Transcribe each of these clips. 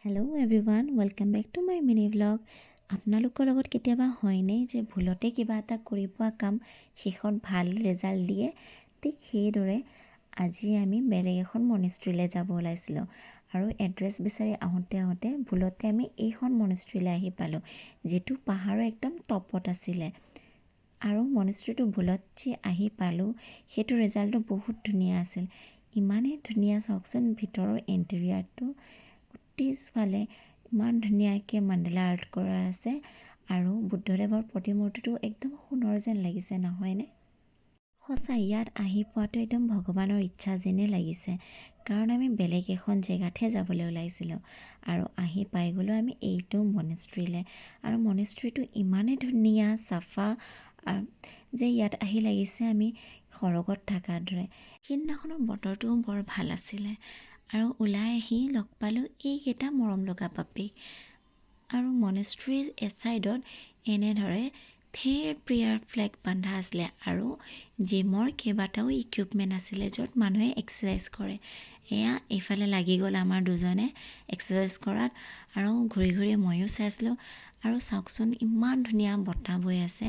Hello' everyone, welcome back to my mini vlog. আপোনালোকৰ লগত কেতিয়াবা হয়নে যে ভুলতে কিবা এটা কৰি পোৱা কাম শেষত ভাল ৰিজাল্ট দিয়ে? ঠিক সেইদৰে আজি আমি বেলেগ এখন মনেষ্ট্ৰীলৈ যাব ওলাইছিলোঁ আৰু এড্ৰেছ বিচাৰি আহোঁতে ভুলতে আমি এইখন মনেষ্ট্ৰীলৈ আহি পালোঁ, যিটো পাহাৰৰ একদম টপত আছিলে। আৰু মনেষ্ট্ৰীটো ভুলত যে আহি পালোঁ, সেইটো ৰিজাল্টটো বহুত ধুনীয়া আছিল। ইমানেই ধুনীয়া, চাওকচোন ভিতৰৰ ইণ্টেৰিয়াৰটো। পিছফালে ইমান ধুনীয়াকৈ মাণ্ডালা আৰ্ট কৰা আছে আৰু বুদ্ধদেৱৰ প্ৰতিমূৰ্তিটো একদম সোণৰ যেন লাগিছে, নহয়নে? সঁচা, ইয়াত আহি পোৱাটো একদম ভগৱানৰ ইচ্ছা যেনে লাগিছে, কাৰণ আমি বেলেগ এখন জেগাতহে যাবলৈ ওলাইছিলোঁ আৰু আহি পাই গ'লোঁ আমি এইটো মনেষ্ট্ৰীলৈ। আৰু মনেষ্ট্ৰীটো ইমানেই ধুনীয়া, চাফা যে ইয়াত আহি লাগিছে আমি সৰগত থকাৰ দৰে। সিদিনাখনৰ বতৰটোও বৰ ভাল আছিলে আৰু ওলাই আহি লগ পালোঁ এইকেইটা মৰম লগা পাপি। আৰু মনেষ্ট্ৰীৰ এছাইডত এনেদৰে ধেৰ প্ৰেয়াৰ ফ্লেগ বন্ধা আছিলে আৰু জিমৰ কেইবাটাও ইকুইপমেণ্ট আছিলে য'ত মানুহে এক্সাৰচাইজ কৰে। এয়া এইফালে লাগি গ'ল আমাৰ দুজনে এক্সাৰচাইজ কৰাত, আৰু ঘূৰি ঘূৰি ময়ো চাইছিলোঁ। আৰু চাওকচোন ইমান ধুনীয়া বতাহ বৈ আছে।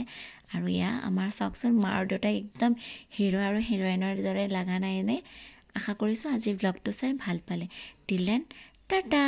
আৰু এয়া আমাৰ চাওকচোন মাৰ দেউতাই একদম হিৰো আৰু হিৰইনৰ দৰে লগা নাইনে? আশা কৰিছোঁ আজি ব্লগটো চাই ভাল পালে। Till then, Tata.